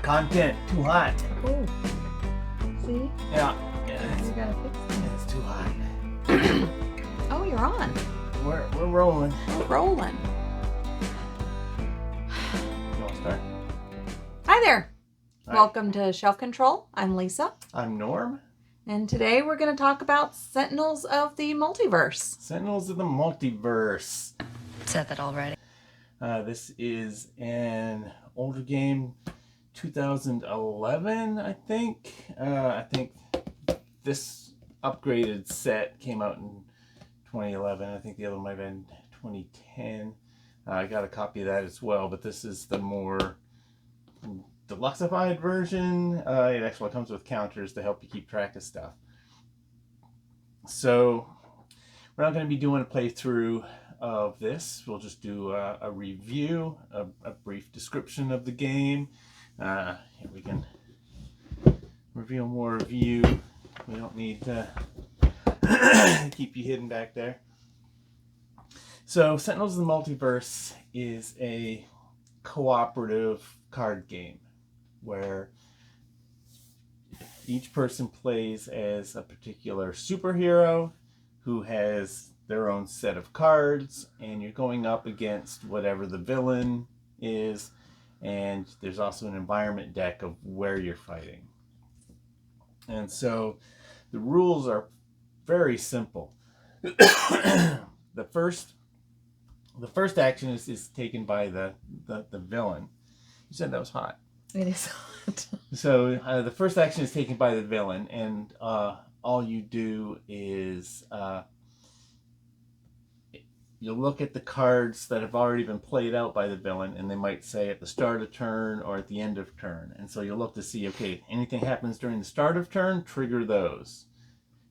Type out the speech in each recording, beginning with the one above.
content. Too hot. Oh. See? Yeah. You gotta fix it. It's too hot. Oh, you're on. We're rolling. We're rolling. You want to start? Hi there. Hi. Welcome to Shelf Control. I'm Lisa. I'm Norm. And today we're going to talk about Sentinels of the Multiverse. Sentinels of the Multiverse. Said that already. This is an older game, 2011, I think. I think this upgraded set came out in 2011. I think the other one might have been 2010. I got a copy of that as well, but this is the more deluxeified version. It actually comes with counters to help you keep track of stuff. So we're not going to be doing a playthrough of this. We'll just do a review, a brief description of the game. Here we can reveal more of you. We don't need to keep you hidden back there. So Sentinels of the Multiverse is a cooperative card game where each person plays as a particular superhero who has their own set of cards, and you're going up against whatever the villain is, and there's also an environment deck of where you're fighting. And so the rules are very simple. The first action is taken by the villain. You said that was hot. It is hot. So the first action is taken by the villain, and all you do is you look at the cards that have already been played out by the villain, and they might say at the start of turn or at the end of turn. And so you look to see, okay, anything happens during the start of turn, trigger those.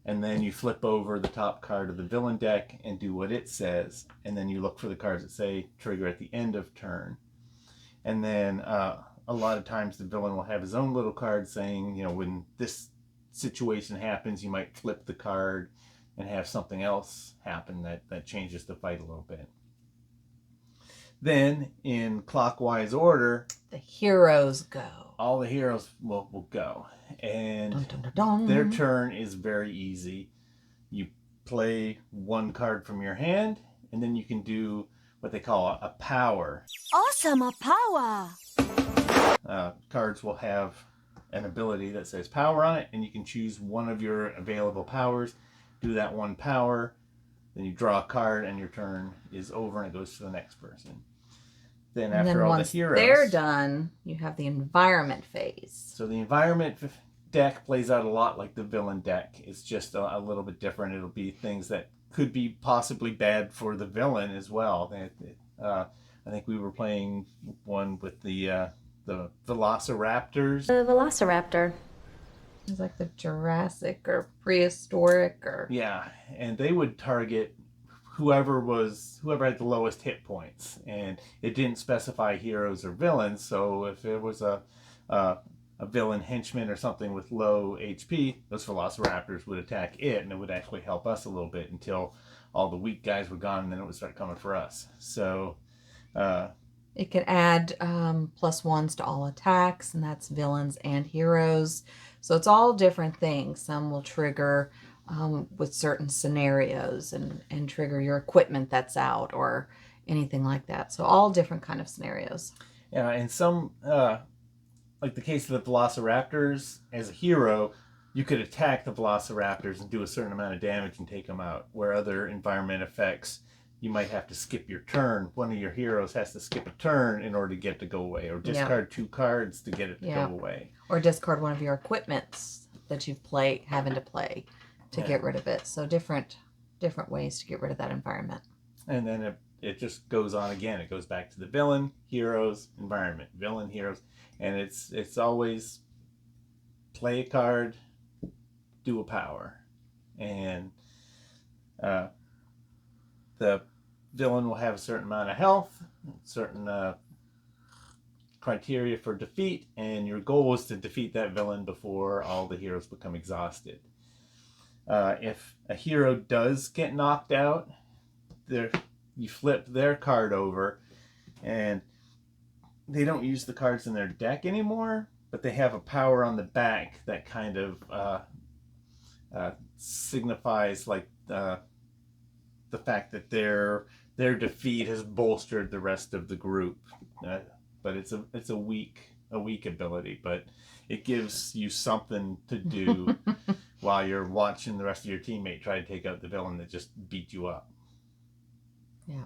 And then you flip over the top card of the villain deck and do what it says. And then you look for the cards that say trigger at the end of turn. And then a lot of times the villain will have his own little card saying, you know, when this situation happens, you might flip the card and have something else happen that changes the fight a little bit. Then, in clockwise order, The heroes go. all the heroes will go. And Dun, dun, dun, dun. their turn is very easy. You play one card from your hand, and then you can do what they call a power. Awesome, a power. Cards will have an ability that says power on it, and you can choose one of your available powers. Do that one power, then you draw a card, and your turn is over, and it goes to the next person. Then And after then all once the heroes, they're done, you have the environment phase. so the environment deck plays out a lot like the villain deck. It's just a little bit different. It'll be things that could be possibly bad for the villain as well. I think we were playing one with the Velociraptors. The Velociraptor. It's like the Jurassic or prehistoric or... Yeah, and they would target whoever had the lowest hit points, and it didn't specify heroes or villains. So if it was a villain henchman or something with low HP, those Velociraptors would attack it, and it would actually help us a little bit until all the weak guys were gone, and then it would start coming for us. So It could add +1s to all attacks, and that's villains and heroes. So it's all different things. Some will trigger with certain scenarios and trigger your equipment that's out or anything like that. So all different kind of scenarios. yeah, and some like the case of the Velociraptors, as a hero, you could attack the Velociraptors and do a certain amount of damage and take them out. Where other environment effects, you might have to skip your turn. One of your heroes has to skip a turn in order to get it to go away, or discard 2 cards to get it to go away. Or discard one of your equipments that you've having to play to get rid of it. So different ways to get rid of that environment. And then it just goes on again. It goes back to the villain, heroes, environment, villain, heroes. And it's always play a card, do a power. And the villain will have a certain amount of health, certain criteria for defeat, and your goal is to defeat that villain before all the heroes become exhausted. If a hero does get knocked out, you flip their card over, and they don't use the cards in their deck anymore, but they have a power on the back that kind of signifies like the fact that their defeat has bolstered the rest of the group. But it's a weak ability, but it gives you something to do while you're watching the rest of your teammate try to take out the villain that just beat you up. Yeah.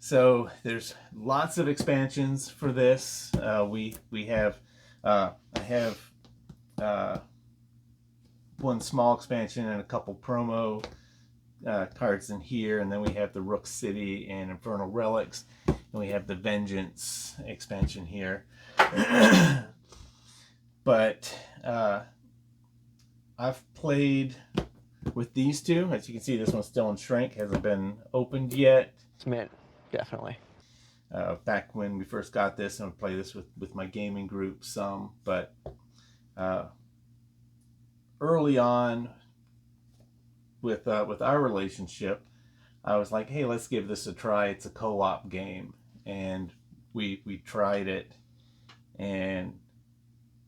So there's lots of expansions for this. We have I have one small expansion and a couple promo cards in here, and then we have the Rook City and Infernal Relics, and we have the Vengeance expansion here. But I've played with these two. As you can see, this one's still in shrink, hasn't been opened yet. It's mint, definitely. Back when we first got this, and I play this with my gaming group some, but early on with our relationship, I was like, hey, let's give this a try. It's a co-op game, and we tried it, and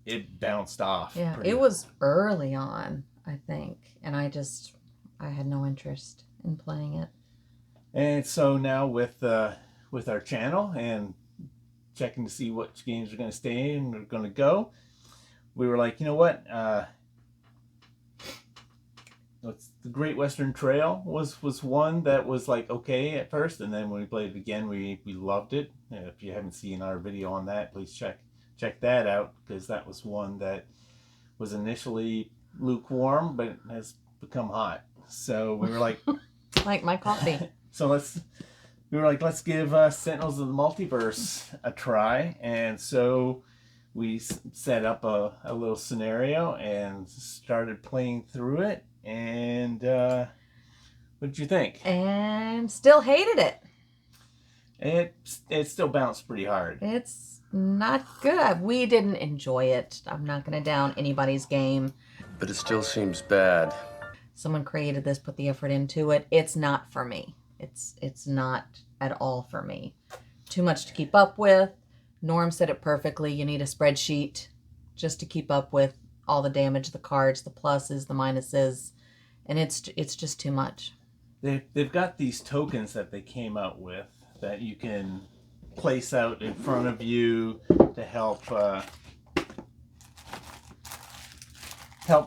it bounced off. Yeah, it was early on, I think, and I had no interest in playing it. And so now with our channel and checking to see which games are going to stay and are going to go, we were like, you know what? The Great Western Trail was one that was like okay at first, and then when we played it again, we loved it. And if you haven't seen our video on that, please check that out, because that was one that was initially lukewarm but has become hot. So we were like, like my coffee. So let's give Sentinels of the Multiverse a try, and so we set up a little scenario and started playing through it. And what did you think? And still hated it. It still bounced pretty hard. It's not good. We didn't enjoy it. I'm not going to down anybody's game. But it still seems bad. Someone created this, put the effort into it. It's not for me. It's not at all for me. Too much to keep up with. Norm said it perfectly. You need a spreadsheet just to keep up with all the damage, the cards, the pluses, the minuses, and it's just too much. They've got these tokens that they came out with that you can place out in front of you to help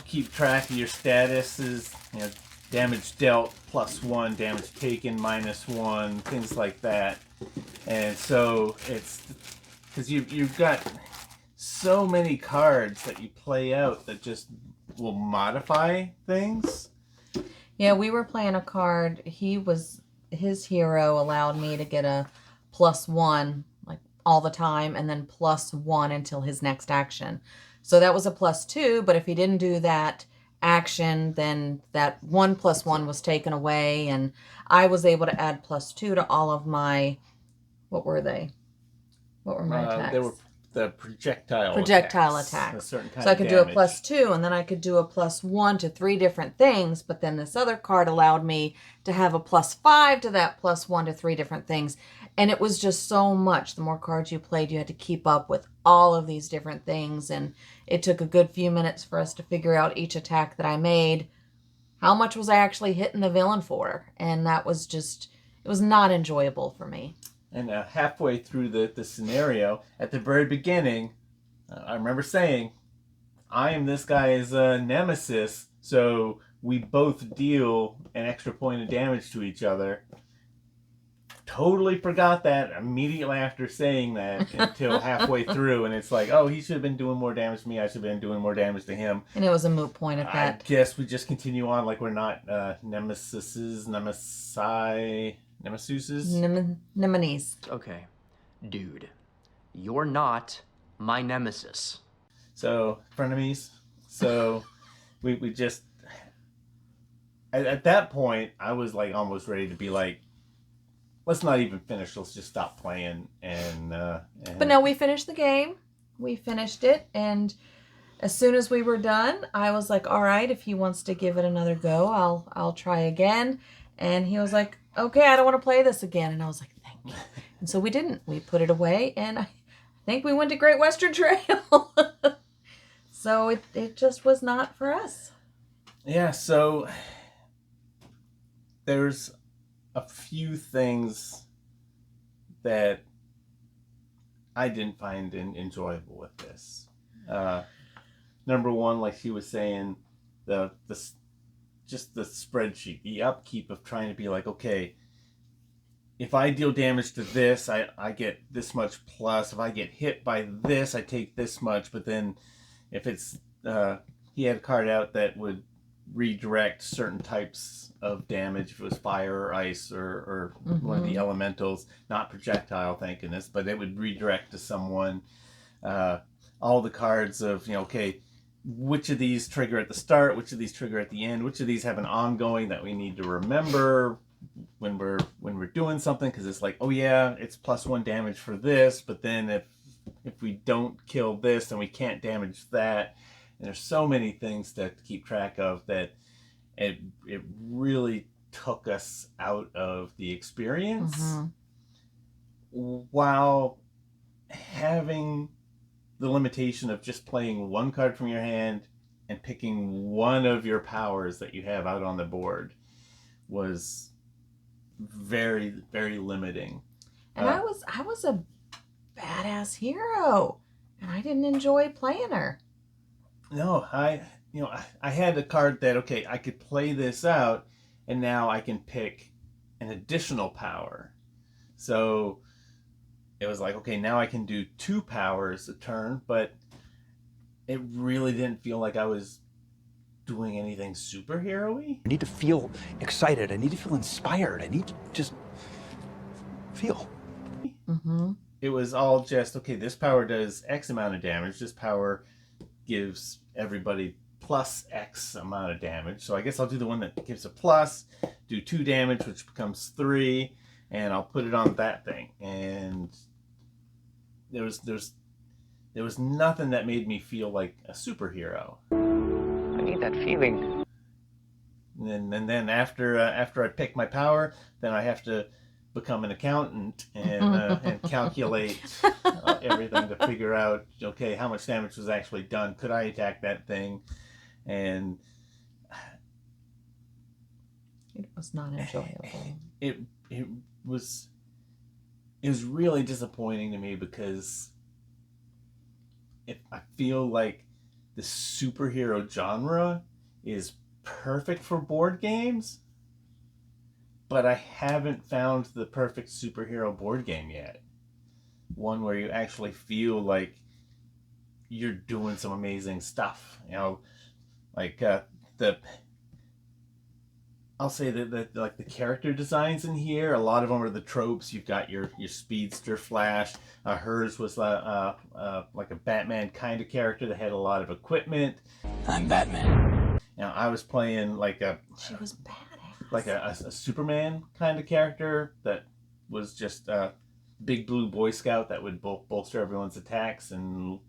keep track of your statuses. You know, damage dealt +1, damage taken -1, things like that. And so it's because you've got so many cards that you play out that just will modify things. Yeah, we were playing a card. His hero allowed me to get a +1 like all the time, and then +1 until his next action. So that was a +2, but if he didn't do that action, then that 1 +1 was taken away, and I was able to add +2 to all of my, what were they? What were my attacks? They were the projectile attacks. A certain kind so I could do a damage. +2, and then I could do a +1 to 3 different things, but then this other card allowed me to have a +5 to that +1 to 3 different things. And it was just so much. The more cards you played, you had to keep up with all of these different things, and it took a good few minutes for us to figure out each attack that I made. How much was I actually hitting the villain for? And that was just, it was not enjoyable for me. And halfway through the scenario, at the very beginning, I remember saying, I am this guy's nemesis, so we both deal an extra point of damage to each other. Totally forgot that immediately after saying that until halfway through, and it's like, oh, he should have been doing more damage to me, I should have been doing more damage to him. And it was a moot point at that. I guess we just continue on like we're not nemesis. Okay, dude, you're not my nemesis. So, frenemies. So, we just... At that point, I was like almost ready to be like, let's not even finish. Let's just stop playing. But no, we finished the game. We finished it, and as soon as we were done, I was like, all right, if he wants to give it another go, I'll try again. And he was like, okay, I don't want to play this again. And I was like, thank you. And so we didn't. We put it away, and I think we went to Great Western Trail. So it just was not for us. Yeah, so there's a few things that I didn't find enjoyable with this. Number one, like she was saying, the just the spreadsheet, the upkeep of trying to be like, okay, if I deal damage to this, I get this much plus. If I get hit by this, I take this much. But then if it's he had a card out that would redirect certain types of damage if it was fire or ice or one of the elementals, not projectile, thank goodness, but it would redirect to someone. All the cards of, okay, which of these trigger at the start, which of these trigger at the end, which of these have an ongoing that we need to remember when we're doing something, because it's like, oh yeah, it's +1 damage for this, but then if we don't kill this, then we can't damage that. And there's so many things to keep track of that it really took us out of the experience, while having the limitation of just playing one card from your hand and picking one of your powers that you have out on the board was very, very limiting. And I was a badass hero, and I didn't enjoy playing her. No, I had a card that, okay, I could play this out, and now I can pick an additional power. So it was like, okay, now I can do 2 powers a turn, but it really didn't feel like I was doing anything superhero-y. I need to feel excited. I need to feel inspired. I need to just feel. It was all just, okay, this power does X amount of damage. This power gives everybody plus X amount of damage. So I guess I'll do the one that gives a plus, do 2 damage, which becomes 3, and I'll put it on that thing. And there was nothing that made me feel like a superhero. I need that feeling. And then after I pick my power, then I have to become an accountant and calculate everything to figure out, okay, how much damage was actually done. Could I attack that thing? And It was not enjoyable. it was really disappointing to me, because I feel like the superhero genre is perfect for board games, but I haven't found the perfect superhero board game yet. One where you actually feel like you're doing some amazing stuff. Like I'll say that like the character designs in here, a lot of them are the tropes. You've got your speedster Flash. Hers was like a Batman kind of character that had a lot of equipment. I'm Batman. Now I was playing like She was badass. like a Superman kind of character that was just a big blue Boy Scout that would bolster everyone's attacks and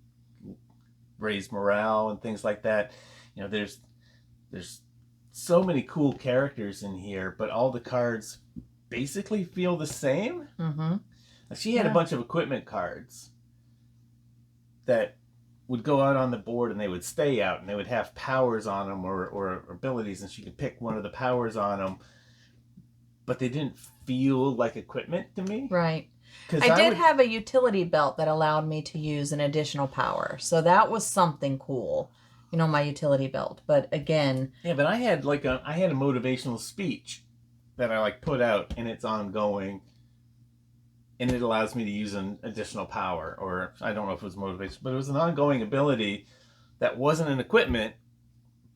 raise morale and things like that. There's so many cool characters in here, but all the cards basically feel the same. She had a bunch of equipment cards that would go out on the board, and they would stay out, and they would have powers on them or abilities, and she could pick one of the powers on them, but they didn't feel like equipment to me. Right. I did have a utility belt that allowed me to use an additional power, so that was something cool. My utility belt. But again, yeah, but I had a motivational speech that I put out, and it's ongoing, and it allows me to use an additional power, or I don't know if it was motivation, but it was an ongoing ability that wasn't an equipment.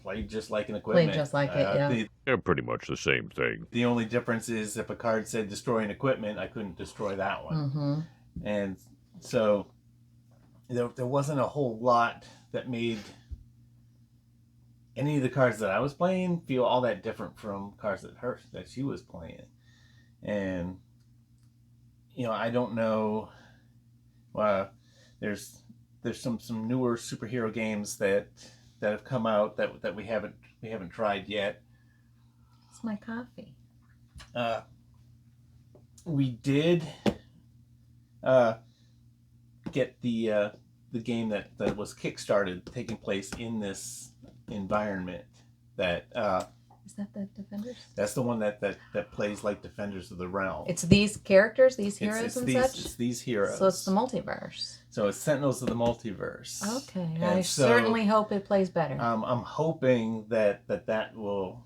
Played just like an equipment. Played just like it, yeah. They're pretty much the same thing. The only difference is if a card said destroy an equipment, I couldn't destroy that one. And so there wasn't a whole lot that made any of the cards that I was playing feel all that different from cards that she was playing. And I don't know. There's some newer superhero games that have come out that we haven't tried yet. It's my coffee. We did get the the game that was kickstarted taking place in this environment. That Is that the Defenders? that's the one that plays like Defenders of the Realm. It's these characters, these heroes it's and these, such? It's these heroes. So it's the Multiverse. So it's Sentinels of the Multiverse. Okay. And I so, certainly hope it plays better. I'm hoping that will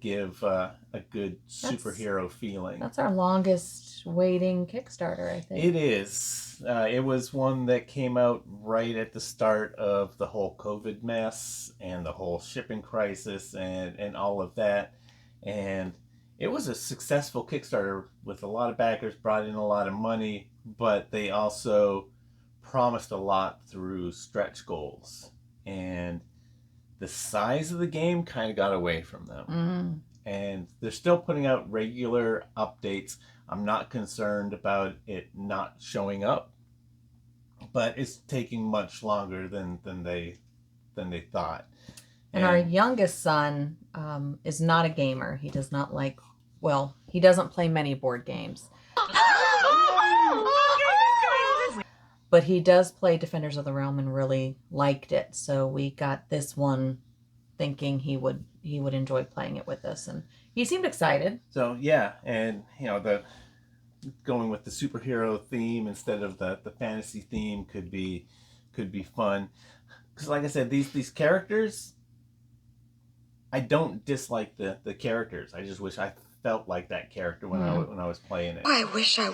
give a good superhero feeling. That's our longest waiting Kickstarter, I think. It is. It was one that came out right at the start of the whole COVID mess and the whole shipping crisis and all of that. And it was a successful Kickstarter with a lot of backers, brought in a lot of money, but they also promised a lot through stretch goals. And the size of the game kind of got away from them. Mm. And they're still putting out regular updates. I'm not concerned about it not showing up, but it's taking much longer than they thought. And our youngest son is not a gamer. He does not like, well, he doesn't play many board games. But he does play Defenders of the Realm and really liked it. So we got this one thinking he would enjoy playing it with us, and he seemed excited. So yeah, and the going with the superhero theme instead of the fantasy theme could be fun. Because like I said, these characters, I don't dislike the characters. I just wish I felt like that character when I was playing it. I wish I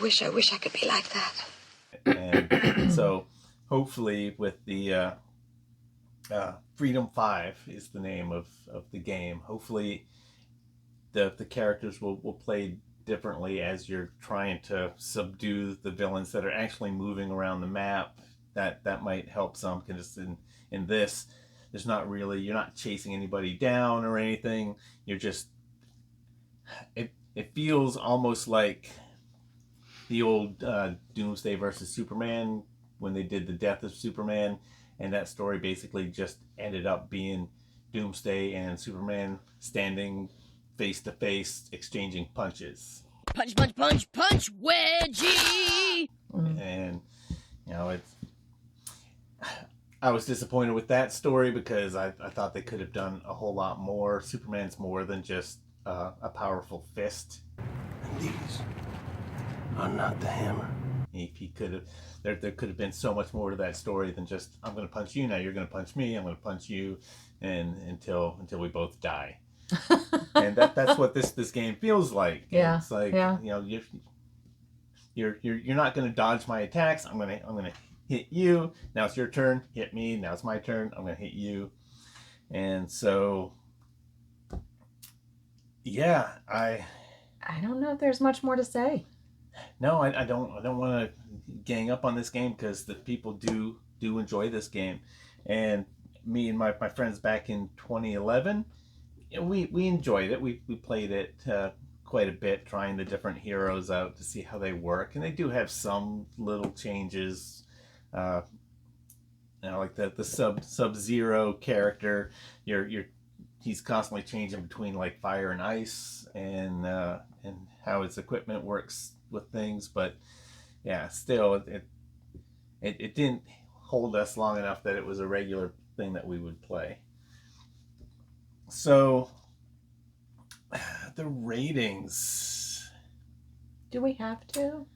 could be like that. And so hopefully with the Freedom 5 is the name of the game. Hopefully the characters will play differently as you're trying to subdue the villains that are actually moving around the map. That might help some, because in this, there's not really, you're not chasing anybody down or anything. You're just, it feels almost like the old Doomsday versus Superman, when they did the Death of Superman, and that story basically just ended up being Doomsday and Superman standing face to face, exchanging punches. Punch, punch, punch, punch, wedgie! And I was disappointed with that story because I thought they could have done a whole lot more. Superman's more than just a powerful fist. And these are not the hammer. He could have, there could have been so much more to that story than just, I'm going to punch you, now you're going to punch me, I'm going to punch you, and until we both die. And that's what this game feels like. Yeah. It's like, you're not going to dodge my attacks. I'm going to hit you. Now it's your turn. Hit me. Now it's my turn. I'm going to hit you. And so, yeah, I don't know if there's much more to say. No, I don't want to gang up on this game, because the people do enjoy this game. And me and my friends back in 2011, we enjoyed it. We played it quite a bit, trying the different heroes out to see how they work. And they do have some little changes. Like the Sub-Zero character, he's constantly changing between like fire and ice, and how his equipment works with things. But yeah, still it didn't hold us long enough that it was a regular thing that we would play. So the ratings, Do we have to?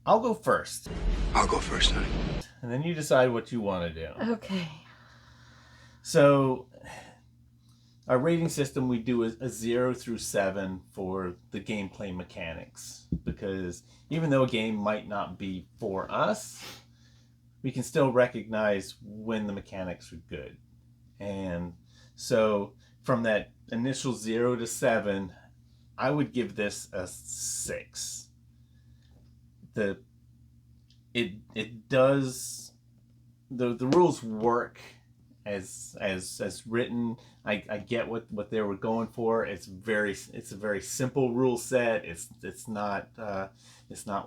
I'll go first. I'll go first, honey. And then you decide what you want to do. Okay. So our rating system, we do a 0 through 7 for the gameplay mechanics, because even though a game might not be for us, we can still recognize when the mechanics are good. And so from that initial 0 to 7, I would give this a 6. It does, the rules work as written. I get what they were going for. It's a very simple rule set. It's not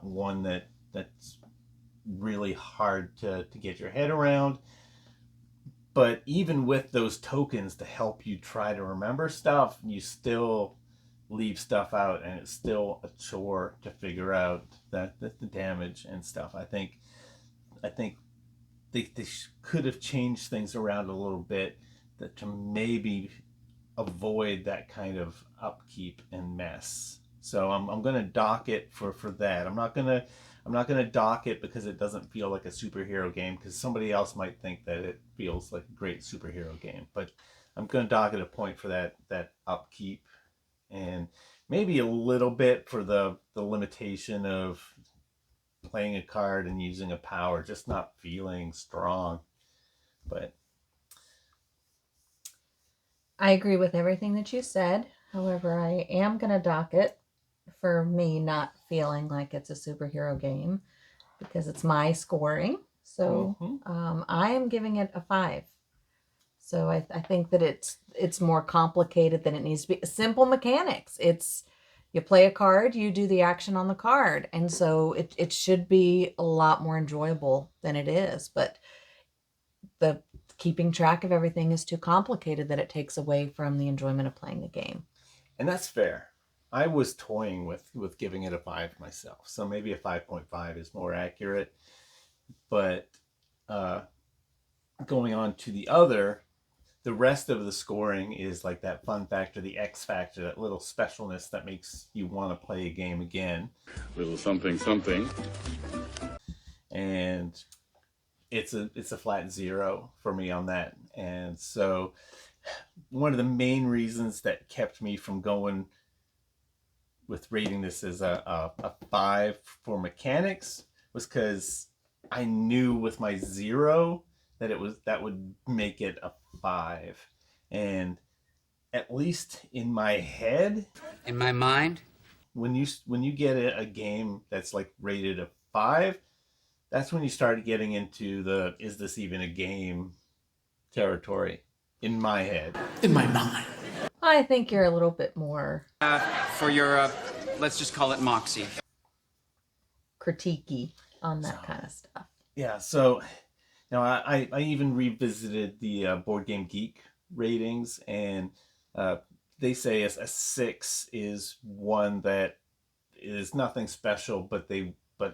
one that's really hard to get your head around. But even with those tokens to help you try to remember stuff, you still leave stuff out, and it's still a chore to figure out the damage and stuff. I think they could have changed things around a little bit to maybe avoid that kind of upkeep and mess. So I'm gonna dock it for that. I'm not gonna dock it because it doesn't feel like a superhero game, because somebody else might think that it feels like a great superhero game. But I'm gonna dock it a point for that upkeep, and maybe a little bit for the limitation of playing a card and using a power, just not feeling strong. But I agree with everything that you said. However, I am going to dock it for me not feeling like it's a superhero game because it's my scoring. So I am giving it a 5. So I think that it's more complicated than it needs to be. Simple mechanics. It's you play a card, you do the action on the card. And so it should be a lot more enjoyable than it is. But the keeping track of everything is too complicated that it takes away from the enjoyment of playing the game. And that's fair. I was toying with giving it a 5 myself, so maybe a 5.5 is more accurate. But going on to the rest of the scoring is like that fun factor, the X factor, that little specialness that makes you want to play a game again. Little something something. And it's a flat 0 for me on that. And so one of the main reasons that kept me from going with rating this as a 5 for mechanics was because I knew with my 0 that would make it a 5. And at least in my head, in my mind, when you get a game that's like rated a 5, that's when you start getting into the is this even a game territory in my head. in my mind. I think you're a little bit more For your, let's just call it moxie. critiquey on that kind of stuff. Yeah, so now I even revisited the Board Game Geek ratings, and they say a 6 is one that is nothing special, but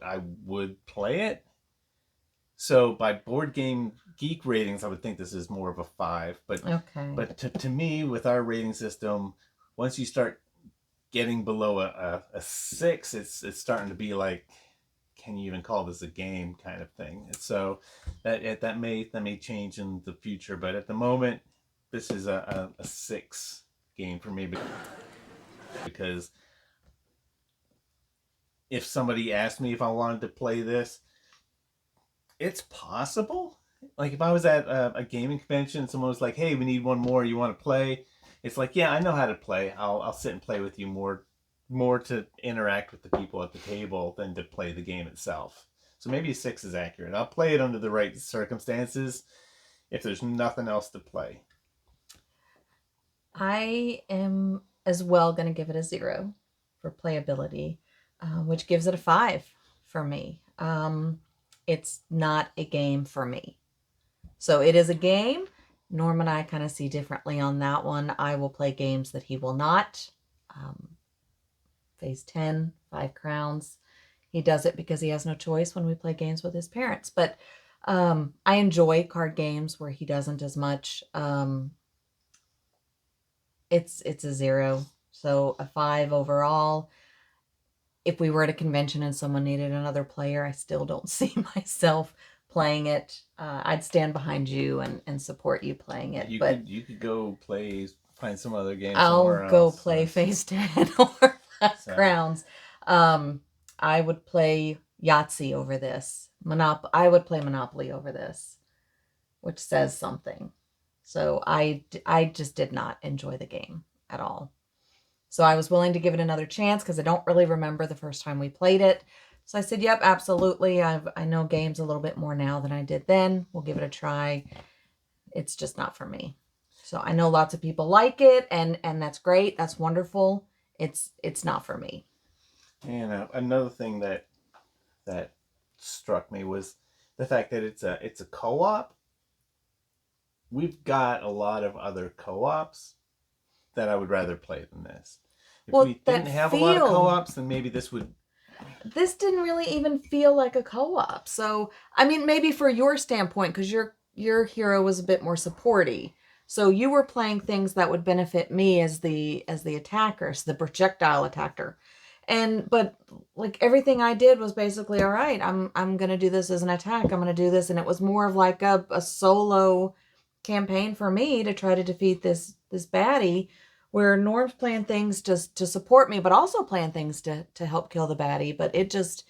I would play it. So by Board Game Geek ratings, I would think this is more of a 5. But Okay. But to me, with our rating system, once you start getting below a 6, it's starting to be like, can you even call this a game kind of thing? And so that may change in the future. But at the moment, this is a 6 game for me, because if somebody asked me if I wanted to play this, it's possible. Like if I was at a gaming convention, someone was like, "Hey, we need one more. You want to play?" It's like, yeah, I know how to play. I'll sit and play with you more to interact with the people at the table than to play the game itself. So maybe a 6 is accurate. I'll play it under the right circumstances if there's nothing else to play. I am as well going to give it a 0 for playability, which gives it a 5 for me. It's not a game for me. So it is a game. Norm and I kind of see differently on that one. I will play games that he will not. Phase 10, 5 crowns. He does it because he has no choice when we play games with his parents. But I enjoy card games where he doesn't as much. It's a 0. So a 5 overall. If we were at a convention and someone needed another player, I still don't see myself playing it. I'd stand behind you and support you playing it. You could go find some other game somewhere else. I'll go play Phase 10 or Crowns. I would play Yahtzee over this. I would play Monopoly over this, which says something. So I just did not enjoy the game at all. So I was willing to give it another chance because I don't really remember the first time we played it. So I said, yep, absolutely. I know games a little bit more now than I did then. We'll give it a try. It's just not for me. So I know lots of people like it, and that's great. That's wonderful. It's not for me. And another thing that struck me was the fact that it's a co-op. We've got a lot of other co-ops that I would rather play than this. If we didn't have a lot of co-ops, then maybe this would this didn't really even feel like a co-op. So, I mean, maybe for your standpoint, because your hero was a bit more supporty. So you were playing things that would benefit me as the attacker, so the projectile attacker. But like everything I did was basically, all right, I'm gonna do this as an attack. I'm gonna do this, and it was more of like a solo campaign for me to try to defeat this baddie, where Norm's playing things just to support me, but also playing things to help kill the baddie. But it just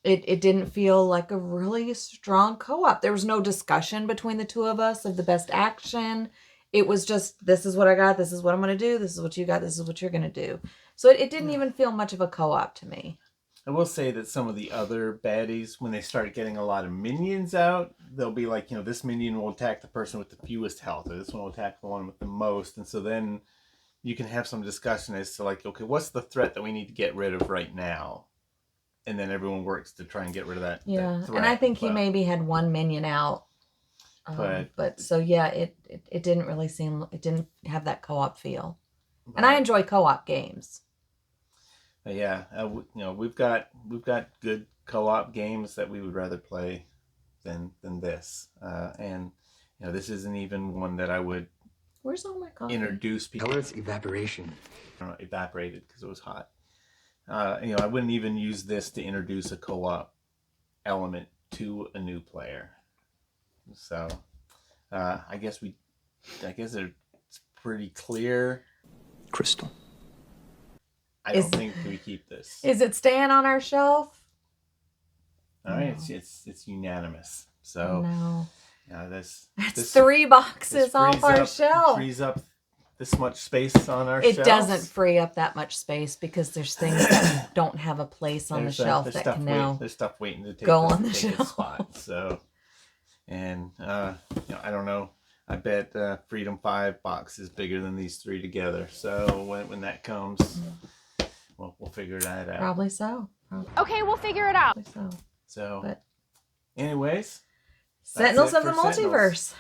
it didn't feel like a really strong co-op. There was no discussion between the two of us of the best action. It was just, this is what I got, this is what I'm going to do, this is what you got, this is what you're going to do. So it didn't even feel much of a co-op to me. I will say that some of the other baddies, when they start getting a lot of minions out, they'll be like, this minion will attack the person with the fewest health, or this one will attack the one with the most. And so then you can have some discussion as to like, okay, what's the threat that we need to get rid of right now? And then everyone works to try and get rid of that. Yeah, that threat. and I think he maybe had one minion out. But so yeah, it didn't really seem, it didn't have that co-op feel. And I enjoy co-op games. Yeah, we've got good co-op games that we would rather play than this. And this isn't even one that I would. Where's all my coffee? Introduce people. Color evaporation. I don't know, evaporated because it was hot. I wouldn't even use this to introduce a co-op element to a new player. So, I guess it's pretty clear. Crystal. I don't think we keep this. Is it staying on our shelf? All right, it's unanimous. So, no. That's 3 boxes off our shelf. Frees up this much space on our shelves. It doesn't free up that much space because there's things that don't have a place on the shelf that can now there's stuff waiting to go on the shelf. Spot. So, and I don't know. I bet Freedom 5 box is bigger than these 3 together. So when that comes, we'll figure that out. Probably so. Okay, we'll figure it out. So, but anyways, Sentinels of the Multiverse.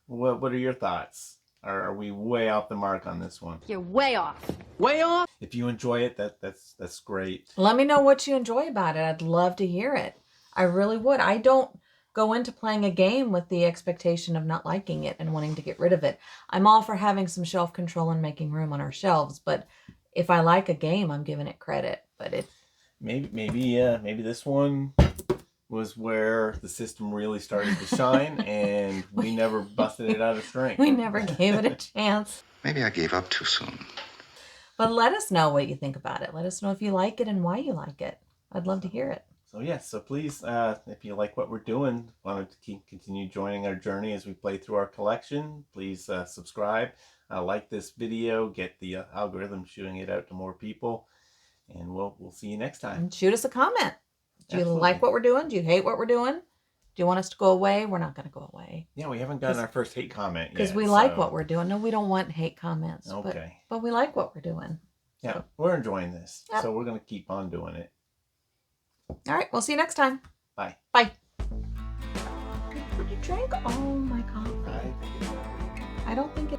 What are your thoughts? Are we way off the mark on this one? You're way off. Way off? If you enjoy it, that's great. Let me know what you enjoy about it. I'd love to hear it. I really would. I don't go into playing a game with the expectation of not liking it and wanting to get rid of it. I'm all for having some shelf control and making room on our shelves, but if I like a game, I'm giving it credit. But it maybe this one was where the system really started to shine, and we never busted it out of strength. We never gave it a chance. Maybe I gave up too soon. But let us know what you think about it. Let us know if you like it and why you like it. I'd love to hear it. So please, if you like what we're doing, want to continue joining our journey as we play through our collection, please subscribe, like this video, get the algorithm shooting it out to more people, and we'll see you next time. And shoot us a comment. Do you Absolutely. like what we're doing? Do you hate what we're doing? Do you want us to go away? We're not going to go away. Yeah, we haven't gotten our first hate comment yet. Because we like what we're doing. No, we don't want hate comments. Okay. But we like what we're doing. Yeah, so. We're enjoying this. Yep. So we're going to keep on doing it. All right, we'll see you next time. Bye. Bye. You drank all my coffee. I don't think it